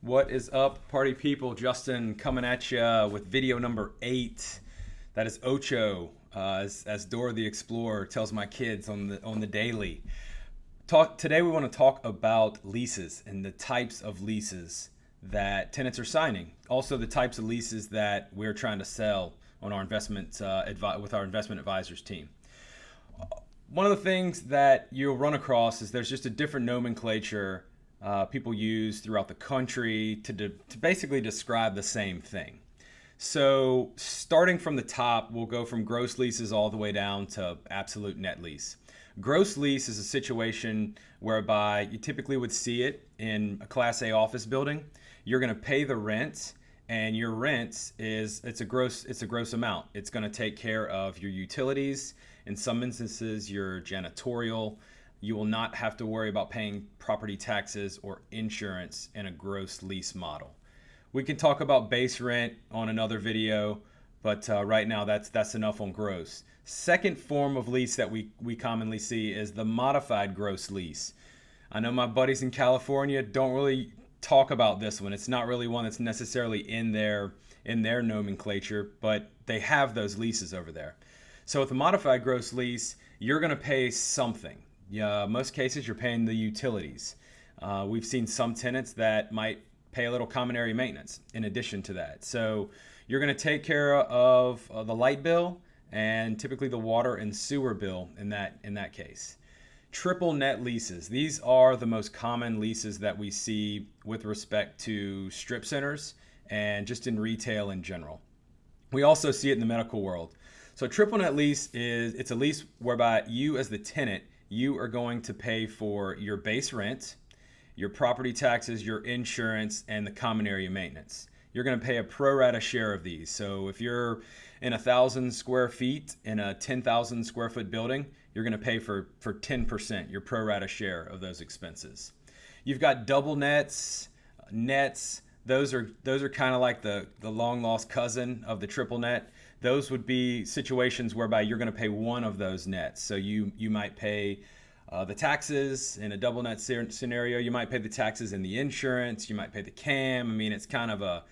What is up, party people? Justin coming at you with video number 8. That is Ocho, as Dora the Explorer tells my kids on the daily. Today we want to talk about leases and the types of leases that tenants are signing. Also, the types of leases that we're trying to sell on our with our investment advisors team. One of the things that you'll run across is there's just a different nomenclature people use throughout the country to basically describe the same thing. So starting from the top, we'll go from gross leases all the way down to absolute net lease. Gross lease is a situation whereby you typically would see it in a Class A office building. You're going to pay the rent, and your rent it's a gross amount. It's going to take care of your utilities, in some instances your janitorial. You will not have to worry about paying property taxes or insurance in a gross lease model. We can talk about base rent on another video, but right now that's enough on gross. Second form of lease that we commonly see is the modified gross lease. I know my buddies in California don't really talk about this one. It's not really one that's necessarily in their nomenclature, but they have those leases over there. So with a modified gross lease, you're going to pay something. Yeah, most cases you're paying the utilities. We've seen some tenants that might pay a little common area maintenance in addition to that. So you're going to take care of the light bill and typically the water and sewer bill in that case. Triple net leases. These are the most common leases that we see with respect to strip centers and just in retail in general. We also see it in the medical world. So triple net lease it's a lease whereby you as the tenant, you are going to pay for your base rent, your property taxes, your insurance, and the common area maintenance. You're going to pay a pro rata share of these. So if you're in 1,000 square feet in a 10,000 square foot building, you're going to pay for 10%, your pro rata share of those expenses. You've got double nets. Those are kind of like the long lost cousin of the triple net. Those would be situations whereby you're going to pay one of those nets. So you might pay the taxes in a double net scenario. You might pay the taxes in the insurance. You might pay the CAM. I mean, it's kind of a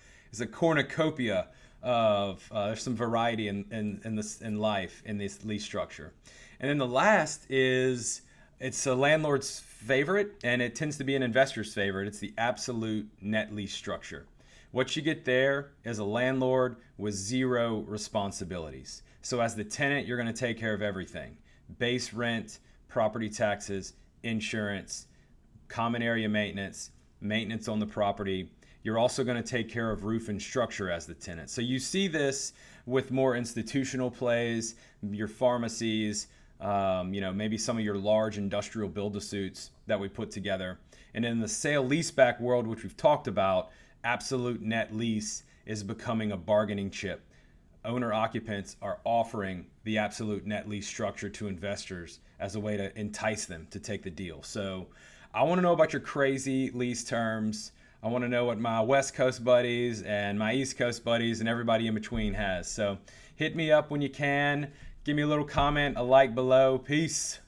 cornucopia of there's some variety in life in this lease structure. And then the last it's a landlord's favorite, and it tends to be an investor's favorite. It's the absolute net lease structure. What you get there is a landlord with zero responsibilities. So as the tenant, you're going to take care of everything. Base rent, property taxes, insurance, common area maintenance on the property. You're also going to take care of roof and structure as the tenant. So you see this with more institutional plays, your pharmacies, maybe some of your large industrial build-to-suits that we put together. And in the sale leaseback world, which we've talked about, absolute net lease is becoming a bargaining chip. Owner occupants are offering the absolute net lease structure to investors as a way to entice them to take the deal. So I want to know about your crazy lease terms. I want to know what my West Coast buddies and my East Coast buddies and everybody in between has. So hit me up when you can. Give me a little comment, a like below. Peace.